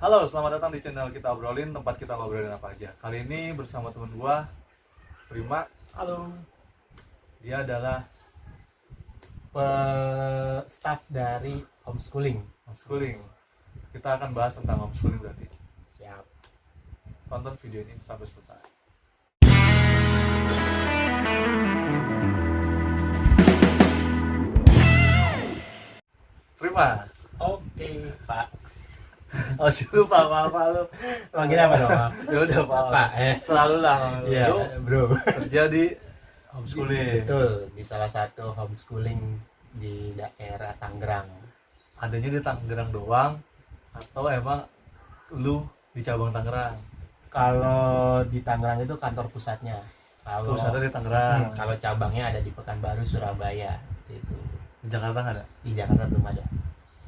Halo, selamat datang di channel Kita Obrolin, tempat kita ngobrolin apa aja. Kali ini bersama teman gua, Prima. Halo. Dia adalah Staff dari homeschooling. homeschooling. Kita akan bahas tentang homeschooling berarti. Siap. Tonton video ini sampai selesai. Prima. Oke, Pak. Oh, sih lupa apa lu. Panggil apa dong? Ya udah, Pak. Selalu lah. Iya, Lu bro. kerja di homeschooling. Betul, di salah satu homeschooling di daerah Tangerang. Adanya di Tangerang doang atau emang lu di cabang Tangerang? Kalau di Tangerang itu kantor pusatnya. Kalau Pusatnya di Tangerang. kalau cabangnya ada di Pekanbaru, Surabaya. Itu. Di Jakarta nggak ada? Di Jakarta belum ada.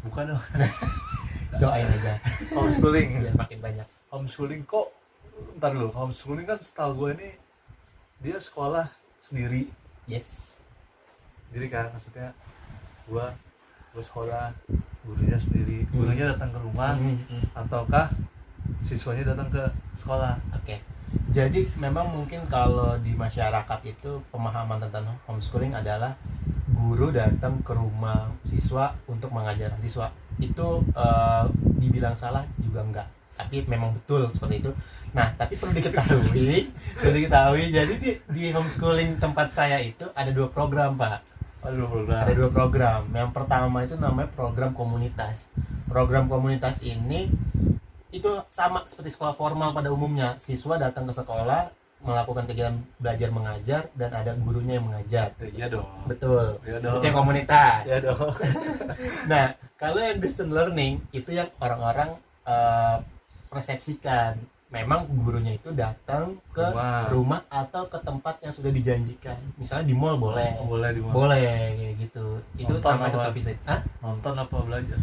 Bukan dong. Doain aja Homeschooling. biar makin banyak. Homeschooling kok? Ntar dulu. Homeschooling kan setahu gue ini dia sekolah sendiri. Yes. Sendiri kan, maksudnya gue sekolah, gurunya sendiri. Gurunya datang ke rumah ataukah siswanya datang ke sekolah? Oke. Jadi memang mungkin kalau di masyarakat itu pemahaman tentang homeschooling adalah guru datang ke rumah siswa untuk mengajar siswa. Itu dibilang salah juga enggak. Tapi memang betul seperti itu. Nah, tapi perlu diketahui, jadi di homeschooling tempat saya itu ada 2 program, Pak. Ada 2 program. Yang pertama itu namanya program komunitas. Program komunitas ini itu sama seperti sekolah formal pada umumnya. Siswa datang ke sekolah, melakukan kegiatan belajar mengajar, dan ada gurunya yang mengajar. Iya dong. Betul. Iya dong. Itu yang komunitas. Iya dong. Nah, kalau yang distance learning itu yang orang-orang persepsikan. Memang gurunya itu datang ke rumah atau ke tempat yang sudah dijanjikan. Misalnya di mall boleh. Boleh di mana? Boleh kayak gitu. Itu Nonton namanya apa? tetap visit. Hah? Nonton apa belajar?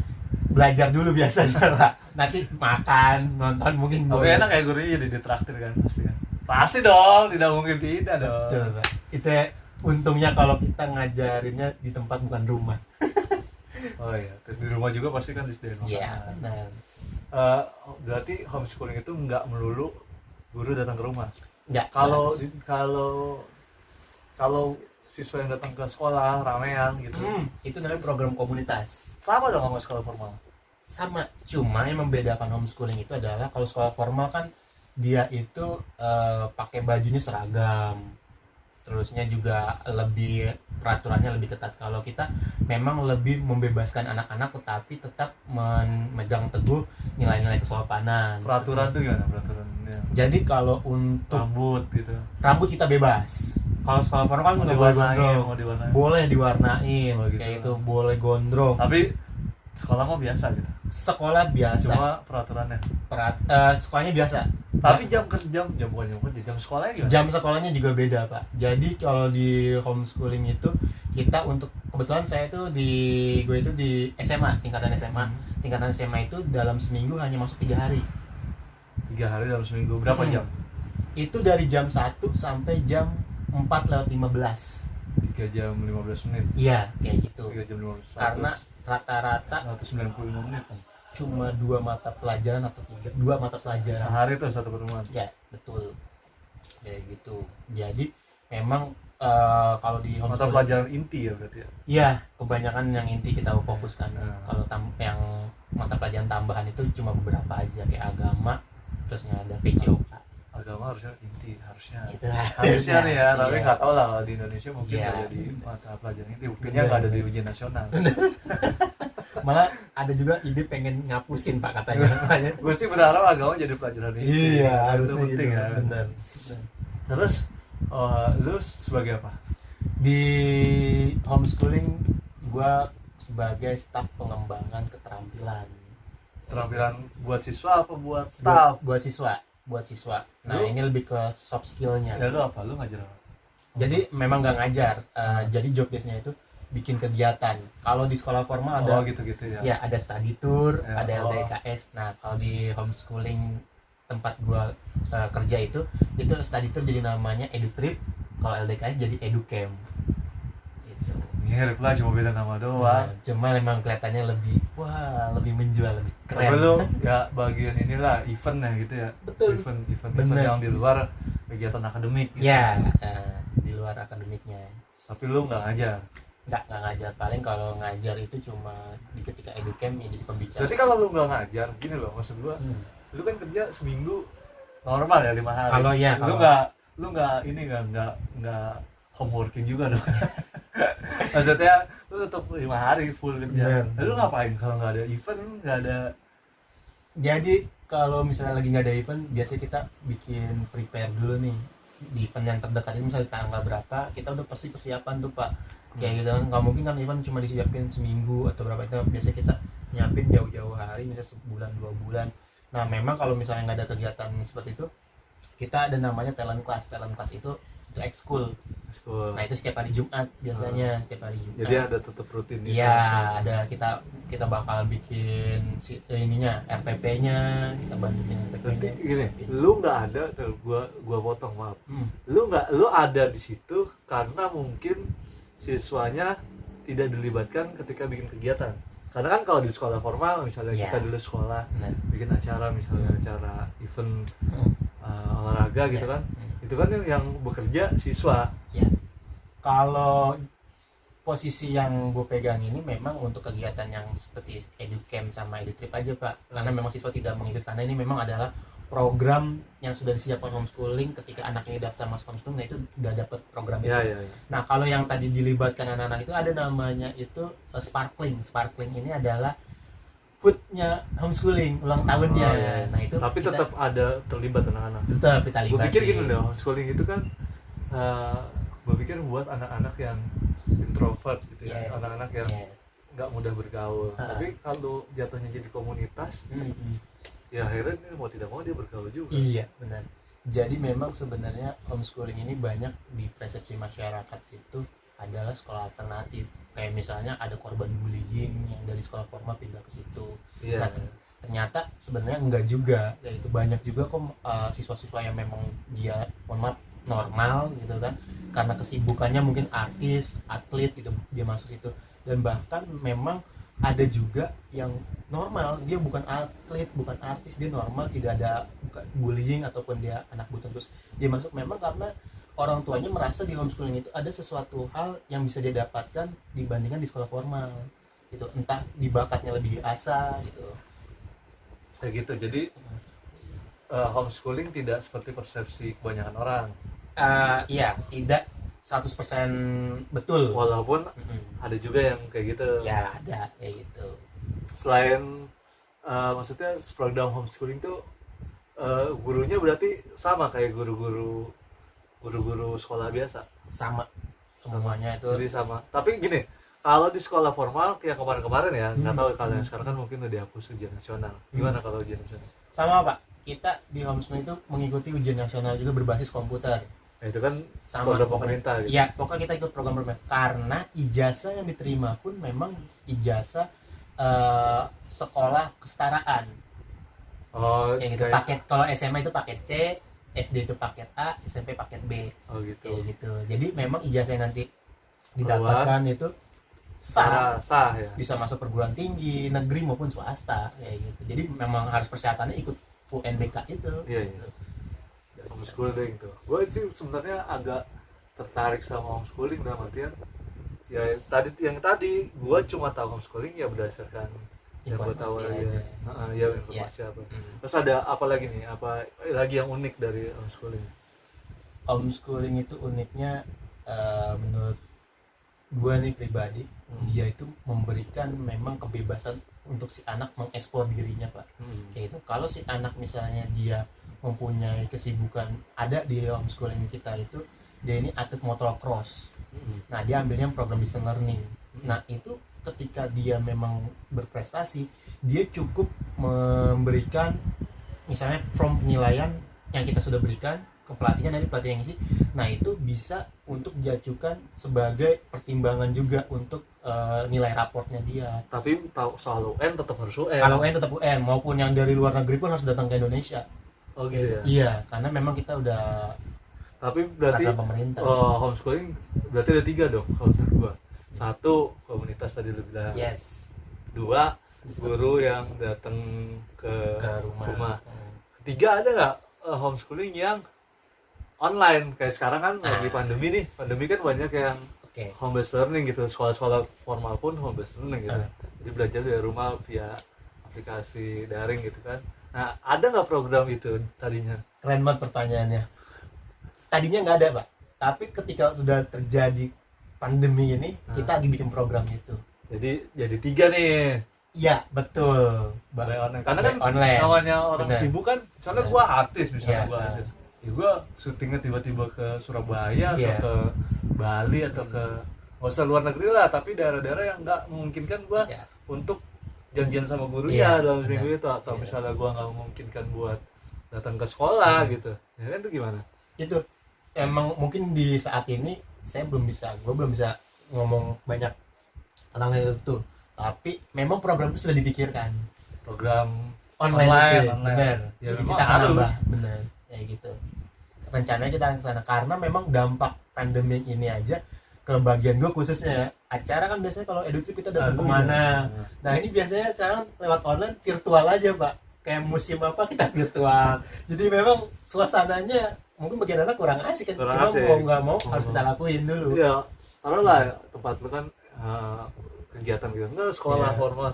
Belajar dulu biasanya lah. Nanti makan, nonton mungkin Tapi boleh. enak kayak gurunya jadi ditraktir kan, pasti kan? Pasti dong, tidak mungkin tidak dong. Betul, Pak. Itu untungnya kalau kita ngajarinnya di tempat bukan rumah. Oh iya, di rumah juga pasti kan disediain makanan. Iya, benar. Berarti homeschooling itu nggak melulu guru datang ke rumah. Enggak. Kalau siswa yang datang ke sekolah ramean gitu, Itu namanya program komunitas. sama dong sama sekolah formal. Sama, cuma yang membedakan homeschooling itu adalah kalau sekolah formal kan dia itu pakai bajunya seragam, terusnya juga lebih peraturannya lebih ketat. Kalau kita memang lebih membebaskan anak-anak tetapi tetap memegang teguh nilai-nilai kesopanan. Peraturan tuh gimana peraturannya? Jadi kalau untuk Rambut gitu. rambut kita bebas. Kalau sekolah formal kan Mau nggak boleh diwarnain, gondrong. mau diwarnain. Boleh diwarnain, Oh, gitu. kayak itu boleh gondrong. Tapi sekolah mah biasa gitu. Sekolah biasa. Cuma peraturannya. Sekolahnya biasa. Tapi jam bukan jam kerja, jam sekolahnya gimana? Jam sekolahnya juga beda, Pak. Jadi kalau di homeschooling itu kita untuk kebetulan saya itu gue itu di SMA, tingkatan SMA. Tingkatan SMA itu dalam seminggu hanya masuk 3 hari. 3 hari dalam seminggu, berapa jam? Itu dari jam 1 sampai jam 4:15. 3 jam 15 menit. Iya, kayak gitu. 3 jam 15 Karena rata-rata 195 menit kan? cuma 2 mata pelajaran atau 2 mata pelajaran. Sehari tuh satu pertemuan. Ya, betul. Kayak gitu. Jadi memang kalau di Mata homeschooling pelajaran inti ya berarti ya. iya, kebanyakan yang inti kita fokuskan. Nah. Kalau yang mata pelajaran tambahan itu cuma beberapa aja kayak agama, terusnya ada PCOK. Agama harusnya inti, harusnya. Itu Harusnya nih ya, tapi iya. nggak tahu lah kalau di Indonesia mungkin Iya. nggak jadi mata pelajaran inti. Buktinya nggak ada di ujian nasional. Malah ada juga ide pengen ngapusin, Pak, katanya. Gue sih berharap agama jadi pelajaran inti. Iya, Itu harusnya penting gitu. ya. Benar. Terus lu sebagai apa? Di homeschooling gua sebagai staf pengembangan keterampilan. Keterampilan buat siswa apa buat staff? Buat siswa. Nah, Lu? ini lebih ke soft skill-nya. Ya lu apa? Lu ngajar apa? Jadi memang nggak ngajar. Jadi job desk-nya itu bikin kegiatan. Kalau di sekolah formal ada gitu-gitu ya. ya ada study tour, Ya, ada LDKS. Nah, kalau di homeschooling tempat gua kerja itu study tour jadi namanya edu trip, kalau LDKS jadi edu camp. Gitu. mirip lah, cuma beda nama doang. Cuma memang kelihatannya lebih menjual, lebih Tapi keren. lu ya bagian inilah event ya gitu ya. Betul. Event Bener. yang di luar kegiatan akademik gitu. Ya, di luar akademiknya. Tapi lu nggak ngajar. Nggak ngajar, paling kalau ngajar itu cuma di ketika educamp ya jadi pembicara. Berarti kalau lu nggak ngajar, gini loh maksud gua, lu kan kerja seminggu normal ya 5 hari. Kalau ya, lu nggak ini nggak homeworking juga dong. Maksudnya lu tetap 5 hari full kerja. Bener. Lu ngapain kalau nggak ada event, nggak ada? Jadi kalau misalnya lagi nggak ada event, biasanya kita bikin prepare dulu nih di event yang terdekat ini, misalnya tanggal berapa, kita udah pasti persiapan tuh Pak. Kayak gitu kan, nggak mungkin kan event cuma disiapin seminggu atau berapa, itu biasanya kita nyiapin jauh-jauh hari, misalnya sebulan 2 bulan. Nah memang kalau misalnya nggak ada kegiatan seperti itu, kita ada namanya talent class itu ekskul. Nah itu setiap hari Jumat biasanya, setiap hari Jumat. Jadi ada tetap rutin. Iya, ada kita bakalan bikin ininya RPP-nya, kita bantuin Berarti RPP-nya. gini, lu nggak ada tuh, gua potong maaf. Lu ada di situ karena mungkin siswanya tidak dilibatkan ketika bikin kegiatan. Karena kan kalau di sekolah formal misalnya kita dulu sekolah bikin acara, misalnya acara event olahraga gitu kan, itu kan yang bekerja siswa. Ya, kalau posisi yang gue pegang ini memang untuk kegiatan yang seperti educamp sama edutrip aja Pak, karena memang siswa tidak mengikut, karena ini memang adalah program yang sudah disiapkan homeschooling. Ketika anak ini daftar masuk homeschooling, nah itu udah dapat program itu. Ya. Nah kalau yang tadi dilibatkan anak-anak itu ada namanya itu sparkling ini adalah foodnya homeschooling, ulang tahunnya. Nah itu tapi tetap ada terlibat anak-anak. Tetap kita libatin. Gue pikir gini loh, homeschooling itu kan gue pikir buat anak-anak yang introvert gitu ya, anak-anak yang nggak mudah bergaul. Tapi kalau jatuhnya jadi komunitas, ya akhirnya mau tidak mau dia bergaul juga. Iya benar. Jadi memang sebenarnya homeschooling ini banyak di persepsi masyarakat itu adalah sekolah alternatif. Kayak misalnya ada korban bullying yang dari sekolah formal pindah ke situ. Iya. Nah, ternyata sebenarnya enggak juga. Yaitu banyak juga kok siswa-siswa yang memang dia normal gitu kan. Karena kesibukannya mungkin artis, atlet gitu, dia masuk situ. Dan bahkan memang ada juga yang normal, dia bukan atlet, bukan artis, dia normal, tidak ada bullying ataupun dia anak buta, terus dia masuk memang karena orang tuanya merasa di homeschooling itu ada sesuatu hal yang bisa dia dapatkan dibandingkan di sekolah formal gitu, entah di bakatnya lebih diasah gitu. Kayak gitu. Jadi homeschooling tidak seperti persepsi kebanyakan orang. Iya, tidak 100% betul. Walaupun ada juga yang kayak gitu. Ya ada kayak gitu. Selain maksudnya program homeschooling tuh gurunya berarti sama kayak guru-guru sekolah biasa. Sama semuanya itu. Jadi sama. Tapi gini, kalau di sekolah formal kayak kemarin-kemarin ya, nggak tahu kalau yang sekarang kan mungkin udah dihapus ujian nasional. Gimana kalau ujian nasional? Sama Pak, kita di homeschooling itu mengikuti ujian nasional juga berbasis komputer. Nah, itu kan Sama program pemerintah gitu. Iya, pokoknya kita ikut program pemerintah. Karena ijazah yang diterima pun memang ijazah sekolah kesetaraan. Oh, Kayak gitu. kayak- Paket kalau SMA itu paket C, SD itu paket A, SMP paket B. Oh gitu. Kayak gitu. Jadi memang ijazah yang nanti didapatkan itu Sah ya. bisa masuk perguruan tinggi, negeri maupun swasta kayak gitu. Jadi memang harus persyaratannya ikut UNBK itu. Iya. Homeschooling tuh. Gue sih sebenarnya agak tertarik sama homeschooling dalam artian ya yang tadi gue cuma tahu homeschooling ya berdasarkan yang gue tahu Informasi aja. Ya informasi apa. Terus ada apa lagi nih? Apa lagi yang unik dari homeschooling? Homeschooling itu uniknya menurut gue nih pribadi, dia itu memberikan memang kebebasan untuk si anak mengeksplor dirinya Pak. Kayak itu. Kalau si anak misalnya dia mempunyai kesibukan, ada di homeschooling kita itu dia ini atlet motocross. Nah dia ambilnya program distance learning. Nah itu ketika dia memang berprestasi, dia cukup memberikan misalnya from penilaian yang kita sudah berikan ke pelatihnya, dari pelatih yang isi. Nah itu bisa untuk diajukan sebagai pertimbangan juga untuk nilai raportnya dia. Tapi tahu soal UN tetap harus UN. Kalau UN tetap UN, maupun yang dari luar negeri pun harus datang ke Indonesia. Oh gitu ya. Iya, karena memang kita udah Tapi berarti peraturan pemerintah. homeschooling berarti ada 3 dong kalau menurut gua. Satu, komunitas tadi lu bilang. Yes. Dua, guru yang datang ke rumah. Ketiga, ada nggak homeschooling yang online? Kayak sekarang kan lagi pandemi nih. Pandemi kan banyak yang home based learning gitu. Sekolah-sekolah formal pun home based learning gitu. Jadi belajar dari rumah via aplikasi daring gitu kan. Nah, ada nggak program itu tadinya? Keren banget pertanyaannya. Tadinya nggak ada, Pak. Tapi ketika udah terjadi pandemi ini, kita lagi bikin program itu. Jadi 3 nih. Iya, betul. Balai online. Karena kan online. namanya orang sibuk kan. Misalnya gua artis, misalnya Iya. gua artis. Ya gua syutingnya tiba-tiba ke Surabaya atau ke Bali atau ke nggak usah luar negeri lah, tapi daerah-daerah yang nggak memungkinkan gua untuk janjian sama gurunya dalam seminggu itu, atau misalnya gua nggak memungkinkan buat datang ke sekolah gitu. Ya kan, itu gimana? Itu emang mungkin di saat ini gue belum bisa ngomong banyak tentang itu, tapi memang program itu sudah dipikirkan, Program online. Benar. Ya, Jadi memang kita akan harus. nambah, benar kayak gitu. Rencananya kita akan ke sana karena memang dampak pandemi ini aja ke bagian gue khususnya. Acara kan biasanya kalau EduTrip kita datang kemana. Nah ini biasanya sekarang lewat online virtual aja, Pak. Kayak musim apa kita virtual. Jadi memang suasananya mungkin bagian anak kurang asik kan. Cuma mau nggak mau harus kita lakuin dulu. Iya, taruhlah tempat lu kan kegiatan gitu. Enggak sekolah formal,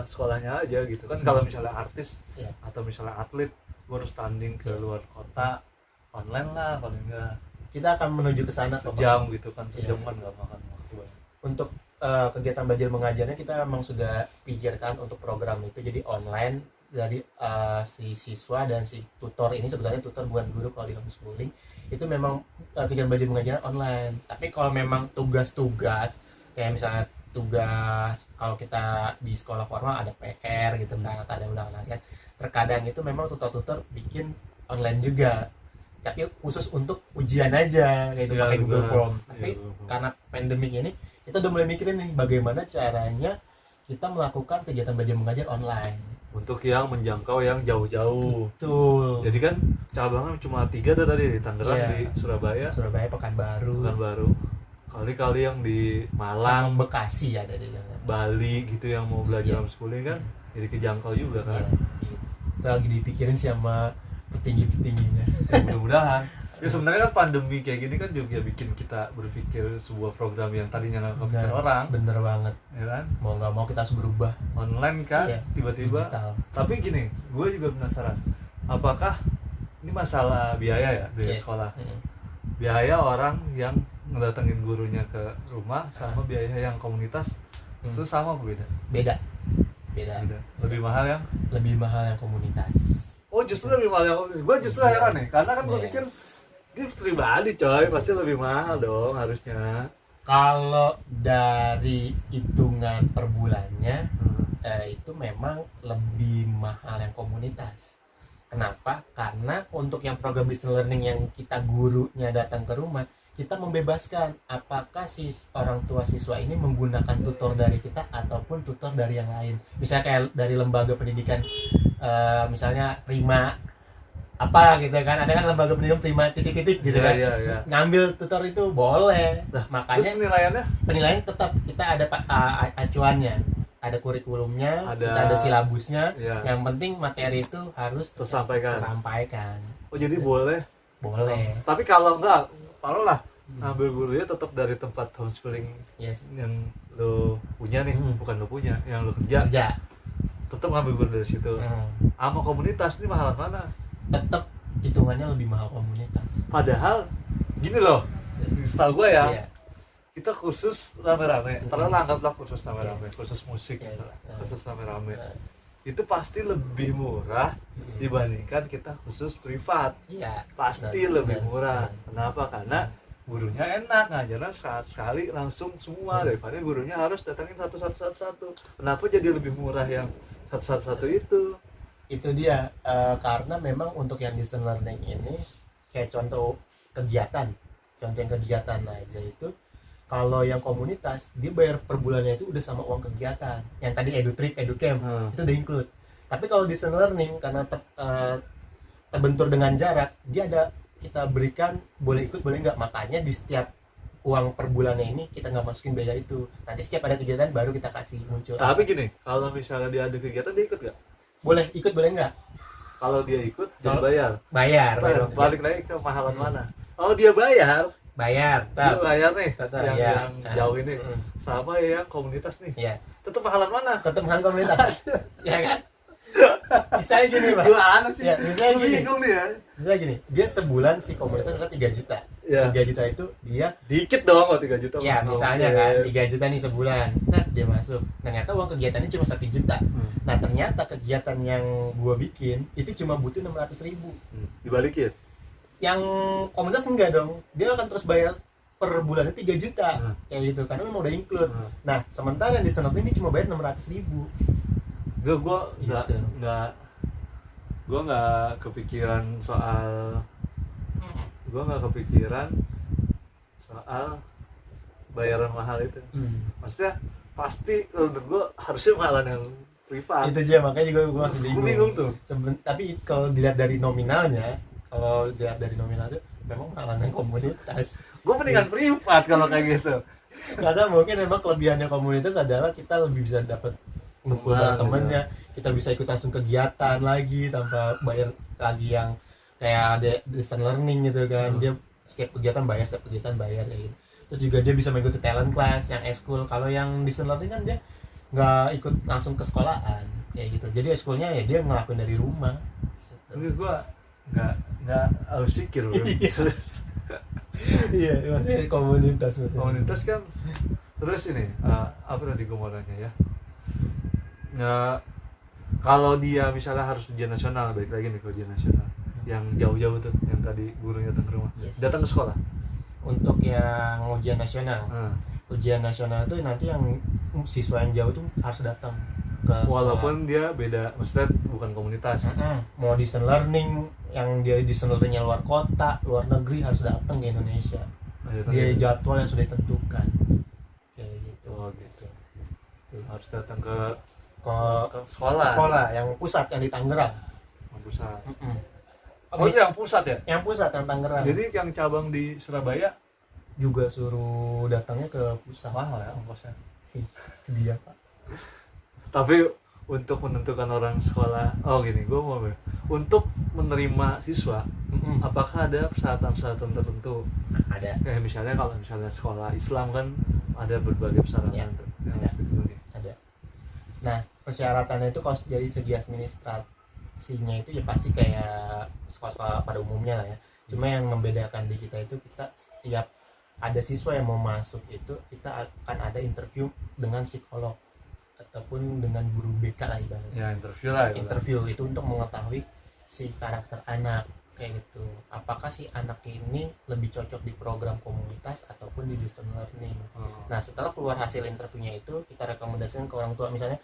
sekolahnya aja gitu kan. Kalau misalnya artis atau misalnya atlet, gua harus tanding ke luar kota, online lah paling enggak. Kita akan menuju ke sana sejam gitu kan. Sejam kan nggak makan waktu banyak. Untuk kegiatan belajar mengajarnya kita memang sudah pikirkan untuk program itu jadi online dari si siswa dan si tutor ini. Sebenarnya tutor bukan guru kalau di homeschooling itu memang kegiatan belajar mengajar online. Tapi kalau memang tugas-tugas kayak misalnya tugas kalau kita di sekolah formal ada PR gitu kan, ada ulangan harian, terkadang itu memang tutor-tutor bikin online juga, tapi khusus untuk ujian aja kayak itu pakai Google Form. Tapi karena pandemi ini kita udah mulai mikirin nih bagaimana caranya kita melakukan kegiatan belajar mengajar online untuk yang menjangkau yang jauh-jauh. Betul. Jadi kan cabangnya cuma 3 tuh tadi, di Tangerang, di Surabaya, Pekanbaru. Kali-kali yang di Malang, sama Bekasi ada di sana. Bali gitu yang mau belajar homeschooling kan jadi kejangkau juga kan. Itu lagi dipikirin sih sama petinggi-petingginya. Ya, mudah-mudahan. Ya sebenarnya kan pandemi kayak gini kan juga bikin kita berpikir sebuah program yang tadinya nggak kepikir orang. Bener banget. Ya kan? Mau nggak mau kita harus berubah. Online kan, tiba-tiba. Digital. Tapi gini, gue juga penasaran. Apakah ini masalah biaya ya, biaya sekolah? Biaya orang yang ngedatengin gurunya ke rumah sama biaya yang komunitas itu sama apa beda? Beda. Lebih mahal yang komunitas. Oh justru lebih mahal yang komunitas. Gue justru heran nih, karena kan gue pikir ini pribadi coy, pasti lebih mahal dong harusnya. Kalau dari hitungan per bulannya itu memang lebih mahal yang komunitas. Kenapa? Karena untuk yang program distance learning yang kita gurunya datang ke rumah, kita membebaskan apakah si orang tua siswa ini menggunakan tutor dari kita ataupun tutor dari yang lain. Misalnya kayak dari lembaga pendidikan, misalnya Prima apa gitu kan, ada kan lembaga pendidikan Prima titik-titik gitu kan. Ngambil tutor itu boleh. Nah, makanya penilaian tetap kita ada acuannya, ada kurikulumnya, kita ada silabusnya. Yang penting materi itu harus tersampaikan. Oh jadi boleh. Tapi kalau enggak, taruhlah ambil gurunya tetap dari tempat homeschooling yang lo punya nih, bukan lo punya, yang lo kerja. Tetap ngambil guru dari situ. Sama komunitas ini mahal mana? Tetap hitungannya lebih mahal komunitas. Padahal gini loh, setahu gue ya, kita kursus rame-rame. Taruhlah anggaplah kursus rame-rame, kursus musik misalnya, kursus rame-rame. Itu pasti lebih murah dibandingkan kita khusus privat. Pasti lebih murah. Kenapa? Karena gurunya enak, ngajarnya sekali langsung semua, daripada gurunya harus datangin satu. Kenapa jadi lebih murah yang satu itu? Itu dia, karena memang untuk yang distance learning ini kayak contoh yang kegiatan aja itu, kalau yang komunitas dia bayar per bulannya itu udah sama uang kegiatan. Yang tadi EduTrip, EduCamp itu udah include. Tapi kalau distance learning karena terbentur dengan jarak, dia ada kita berikan boleh ikut boleh enggak. Makanya di setiap uang per bulannya ini kita nggak masukin biaya itu. Nanti setiap ada kegiatan baru kita kasih muncul. Tapi gini, kalau misalnya dia ada kegiatan dia ikut nggak? Boleh ikut boleh nggak? Kalau dia ikut jadi Kalau- bayar. Bayar. Balik lagi ke mahalan mana? Kalau dia bayar, Bayar. dia bayar nih. Tetap, yang, ya. yang jauh ini Mm. sama yang komunitas nih. Ya. Tetap mahalan mana? Tetap mahal komunitas. Ya kan? Misalnya gini, Pak. Gimana sih? Ya, misalnya Gua gini. bingung nih ya. Misalnya gini, dia sebulan si komunitas adalah 3 juta. Ya. 3 juta itu dia Dikit dong kalau 3 juta. ya mah. misalnya Oke. kan 3 juta nih sebulan. Nah, dia masuk. Ternyata uang kegiatannya cuma 1 juta. Nah, ternyata kegiatan yang gua bikin itu cuma butuh 600.000. Dibalikin. Yang komunitas enggak dong. Dia akan terus bayar per bulannya 3 juta. Kayak gitu karena memang udah include. Nah, sementara yang di stand up ini cuma bayar 600.000. Gue Gitu. nggak kepikiran soal bayaran mahal itu. Maksudnya pasti kalau menurut gue harusnya mahalan yang privat. Itu aja makanya juga gue masih Gue bingung tuh. Tapi kalau dilihat dari nominalnya, tuh memang mahalan komunitas. Gue mendingan privat kalau kayak gitu. Karena mungkin memang kelebihannya komunitas adalah kita lebih bisa dapat ngumpul Teman, dengan temennya, kita bisa ikut langsung kegiatan lagi tanpa bayar lagi yang kayak ada distance learning gitu kan. Dia setiap kegiatan bayar kayak gitu. Terus juga dia bisa mengikuti talent class yang eskul. Kalau yang distance learning kan dia nggak ikut langsung ke sekolahan kayak gitu. Jadi eskulnya ya dia ngelakuin dari rumah. Tapi gue nggak harus pikir loh. Iya, maksudnya komunitas maksudnya. Komunitas kan terus ini apa tadi gue mau nanya ya. Kalau dia misalnya harus ujian nasional, balik lagi nih ke ujian nasional yang jauh-jauh tuh, yang tadi gurunya datang ke rumah, Yes. datang ke sekolah. Untuk yang ujian nasional, ujian nasional itu nanti yang siswa yang jauh tuh harus datang ke sekolah. Walaupun dia beda, maksudnya bukan komunitas. Mau distance learning, yang dia distance learningnya luar kota, luar negeri harus datang ke Indonesia. Dia jadwal yang sudah ditentukan. Kayak gitu. Oh gitu. Tuh. Harus datang ke Ke sekolah. sekolah yang pusat yang di Tangerang. Pusat. Oh, Oh, itu yang pusat ya? yang pusat yang Tangerang. Jadi yang cabang di Surabaya Juga suruh datangnya ke pusat. mahal ya ongkosnya. Dia, Pak. Tapi untuk menentukan orang sekolah, oh gini, gue mau untuk menerima siswa, apakah ada persyaratan-persyaratan tertentu? Ada. Kayak misalnya kalau misalnya sekolah Islam kan ada berbagai persyaratan Ya, tuh yang ada. harus dipenuhi. Ada. Nah, persyaratannya itu kalau dari segi administrasinya itu ya pasti kayak sekolah-sekolah pada umumnya lah ya. Cuma yang membedakan di kita itu kita setiap ada siswa yang mau masuk itu kita akan ada interview dengan psikolog ataupun dengan guru BK lah ibaratnya. Ya interview lah. Ya, Interview itu untuk mengetahui si karakter anak kayak gitu. Apakah si anak ini lebih cocok di program komunitas ataupun di distance learning. Nah, setelah keluar hasil interviewnya itu kita rekomendasikan ke orang tua, misalnya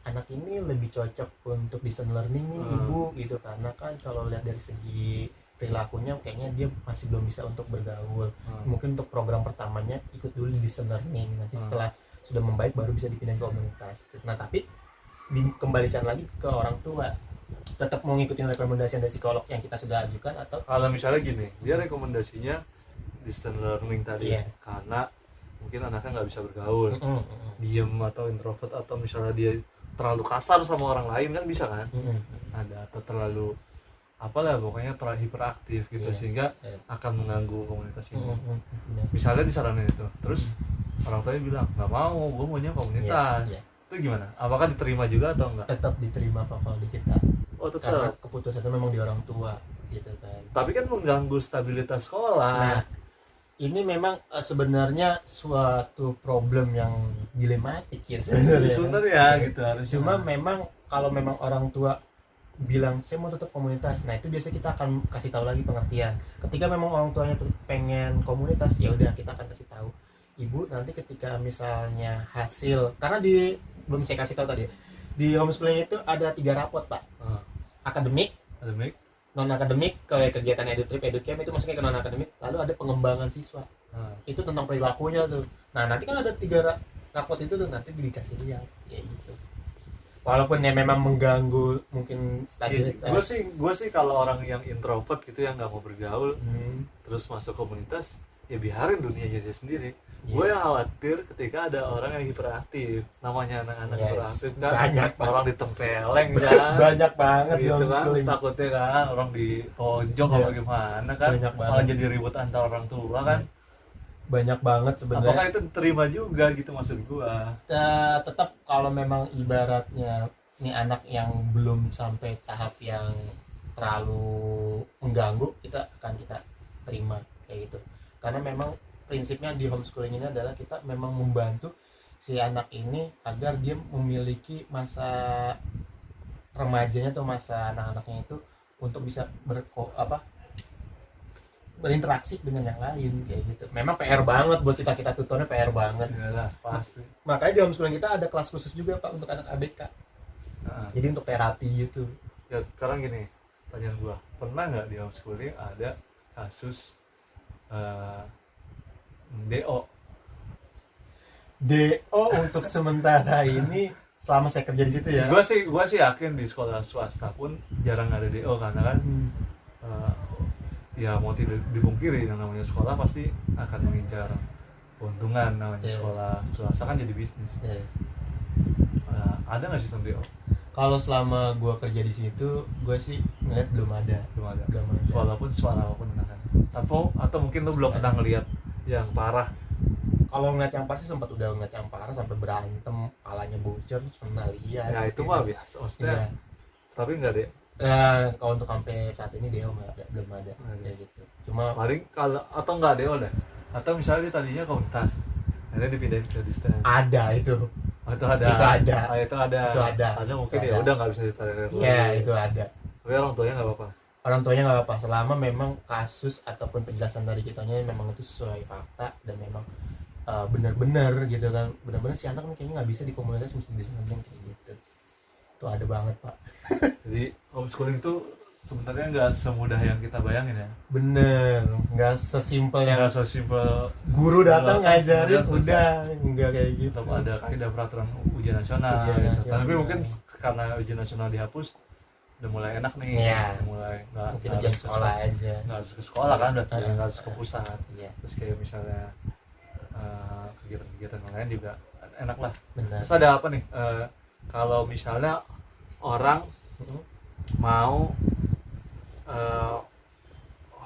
anak ini lebih cocok untuk distance learning nih ibu gitu, karena kan kalau lihat dari segi perilakunya kayaknya dia masih belum bisa untuk bergaul. Mungkin untuk program pertamanya ikut dulu di distance learning, nanti setelah sudah membaik baru bisa dipindahin ke komunitas. Nah, tapi dikembalikan lagi ke orang tua, tetap mau ngikutin rekomendasi dari psikolog yang kita sudah ajukan atau kalau misalnya gini, dia rekomendasinya distance learning tadi, Yes. karena mungkin anaknya nggak bisa bergaul, diem atau introvert, atau misalnya dia terlalu kasar sama orang lain kan bisa kan, ada, atau terlalu apalah pokoknya terlalu hiperaktif gitu, Yes. sehingga Yes. akan mengganggu komunitas ini. Benar. Misalnya disaranin itu, terus orang tuanya bilang nggak mau, gue maunya komunitas. Iya, iya. Itu gimana? Apakah diterima juga atau enggak? Tetap diterima Pak kalau di kita, Oh karena tetap. keputusan itu memang di orang tua gitu kan. Tapi kan mengganggu stabilitas sekolah. Nah, ini memang sebenarnya suatu problem yang dilematik ya sebenarnya. Sebenarnya gitu harus. Cuma memang kalau memang orang tua bilang saya mau tetap komunitas, nah itu biasanya kita akan kasih tahu lagi pengertian. Ketika memang orang tuanya tuh pengen komunitas, ya udah kita akan kasih tahu, ibu nanti ketika misalnya hasil, karena belum saya kasih tahu tadi di homeschooling itu ada 3 rapot Pak, akademik, Akademik. non akademik, kayak kegiatan edutrip, educamp itu masuknya ke non akademik, lalu ada pengembangan siswa, itu tentang perilakunya tuh. Nah nanti kan ada 3 rapot itu tuh nanti dikasih lihat kayak gitu. Walaupun ya memang mengganggu mungkin stabilitas. Gue sih kalau orang yang introvert gitu yang nggak mau bergaul Hmm. terus masuk komunitas, ya biarin dunianya dia sendiri. Iya. Gue yang khawatir ketika ada orang yang hiperaktif, namanya anak-anak Yes, hiperaktif kan, banyak, Pak. orang ditempeleng kan, Banyak banget di gitu kan, homeschooling. takutnya kan orang ditonjok Iya. apa gimana kan, Banyak banget. malah jadi ribut antar orang tua kan. Banyak banget sebenarnya. Apakah itu terima juga gitu maksud gua? Tetap kalau memang ibaratnya ini anak yang belum sampai tahap yang terlalu mengganggu, kita terima kayak gitu. Karena memang prinsipnya di homeschooling ini adalah kita memang membantu si anak ini agar dia memiliki masa remajanya atau masa anak-anaknya itu untuk bisa berinteraksi dengan yang lain kayak gitu. Memang PR banget buat kita tutornya, PR banget. Iyalah, pasti. Makanya di homeschooling kita ada kelas khusus juga Pak untuk anak ABK. Nah, Jadi untuk terapi gitu. ya sekarang gini, pertanyaan gua, pernah nggak di homeschooling ada kasus DO? DO untuk sementara ini selama saya kerja di situ ya. Gua sih yakin di sekolah swasta pun jarang ada DO karena kan ya mau tidak dipungkiri yang namanya sekolah pasti akan mengincar keuntungan, namanya Yes. sekolah swasta kan jadi bisnis. Yes. Ada nggak sistem DO? Kalau selama gua kerja di situ, gua sih ngeliat belum ada. Belum ada. Belum ada. Walaupun suara apapun kan. Atau mungkin lu belum pernah ngelihat yang parah. Kalau ngeliat yang parah sih sempat udah ngeliat yang parah sampai berantem, palanya bocor, terus pernah lihat. Ya itu gitu. mah biasa, maksudnya. Iya. Tapi nggak deh. Kalau untuk sampai saat ini DO nggak ada, belum ada kayak gitu. Cuma Paling kalau atau nggak DO deh. Atau misalnya dia tadinya komunitas, akhirnya dipindahin ke distance. ada itu. Oh, itu ada. Itu ada. Oh, itu ada. Itu ada. Ada mungkin Itu ya ada. udah nggak bisa ditarik. Iya, itu ada. Tapi orang tuanya nggak apa-apa. Orang tuanya nggak apa-apa selama memang kasus ataupun penjelasan dari kitanya memang itu sesuai fakta dan memang benar-benar gitu kan, benar-benar si anak nih kayaknya nggak bisa di komunitas, mesti di sana kayak gitu. Itu ada banget Pak. Jadi homeschooling itu sebenarnya nggak semudah yang kita bayangin ya. Bener, nggak sesimpel yang Nggak sesimpel guru datang ngajarin selesai. udah, nggak kayak gitu. Tetap ada kaidah peraturan ujian nasional, Ujian gitu. nasional. Tapi mungkin karena ujian nasional dihapus udah mulai enak nih. Iya. Udah mulai nggak Mungkin nggak ujian harus ke sekolah aja. nggak harus ke sekolah kan, udah Iya. nggak harus ke pusat. Iya, Terus kayak misalnya kegiatan-kegiatan yang lain juga enak lah. benar. Terus ada apa nih, kalau misalnya orang mau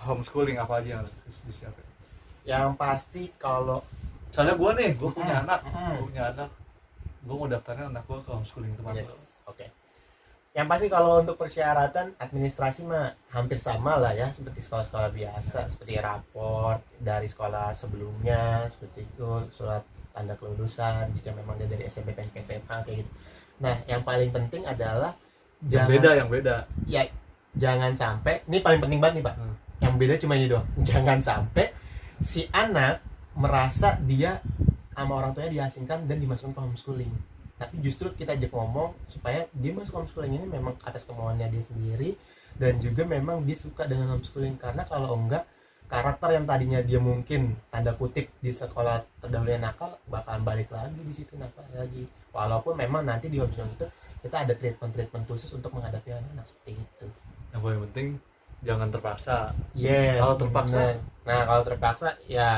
homeschooling, apa aja yang harus disiapin? Yang pasti kalau Soalnya gue punya anak, Mm-mm. gue mau daftarnya anak gue ke homeschooling teman gue. yes, oke. Yang pasti kalau untuk persyaratan administrasi mah hampir sama lah ya, seperti sekolah-sekolah biasa, seperti raport dari sekolah sebelumnya, seperti itu, surat tanda kelulusan jika memang dia dari SMP pengen ke SMA kayak gitu. Nah, yang paling penting adalah Yang beda. ya jangan sampai, ini paling penting banget nih Pak. Yang beda cuma ini doang. Jangan sampai si anak merasa dia sama orang tuanya diasingkan dan dimasukkan ke homeschooling. Tapi justru kita ajak ngomong supaya dia masuk homeschooling ini memang atas kemauannya dia sendiri dan juga memang dia suka dengan homeschooling. Karena kalau enggak, karakter yang tadinya dia mungkin tanda kutip di sekolah terdahulunya nakal bakalan balik lagi di situ nakal lagi. Walaupun memang nanti di homeschooling itu kita ada treatment khusus untuk menghadapi anak-anak seperti itu. Yang paling penting jangan terpaksa. Yes, Kalau terpaksa? bener. Nah, kalau terpaksa ya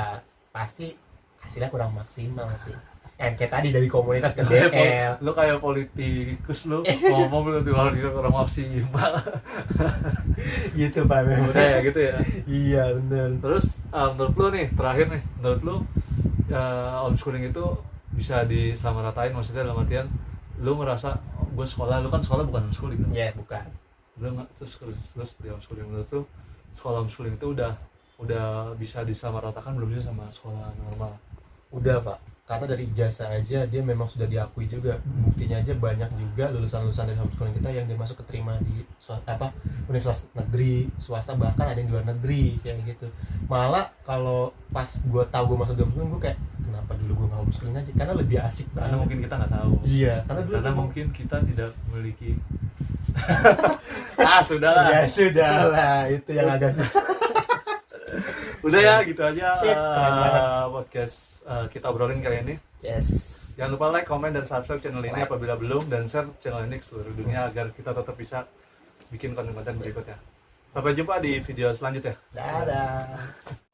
pasti hasilnya kurang maksimal sih. Kan kayak tadi dari komunitas ke DL. Lu kayak politikus lu ngomong lu harus kurang maksimal. Gitu Pak. Udah ya gitu ya. Iya, bener. Terus menurut lu nih, terakhir nih, menurut lu homeschooling itu bisa disamaratain, maksudnya dalam artian lu ngerasa gue sekolah, lu kan sekolah bukan homeschooling kan? Ya, bukan. Lu terus di homeschooling, menurut lu sekolah homeschooling itu udah bisa disamaratakan belum sih sama sekolah normal? Udah Pak, karena dari ijazah aja dia memang sudah diakui juga. Buktinya aja banyak juga lulusan-lulusan dari homeschooling kita yang dia masuk keterima di universitas negeri, swasta, bahkan ada yang di luar negeri kayak gitu. Malah kalau pas gue tahu gue masuk di homeschooling, gue kayak kenapa dulu gue nggak homeschooling aja, karena lebih asik banget. Karena mungkin kita nggak tahu. Iya, karena dulu Karena gua- mungkin kita tidak memiliki. Sudahlah. Ya sudahlah, itu yang agak susah. Udah ya, gitu aja Sip, keren banget. podcast kita obrolin kali ini. Yes. Jangan lupa like, comment, dan subscribe channel ini apabila belum, dan share channel ini ke seluruh dunia agar kita tetap bisa bikin konten-konten berikutnya. Sampai jumpa di video selanjutnya. Dadah.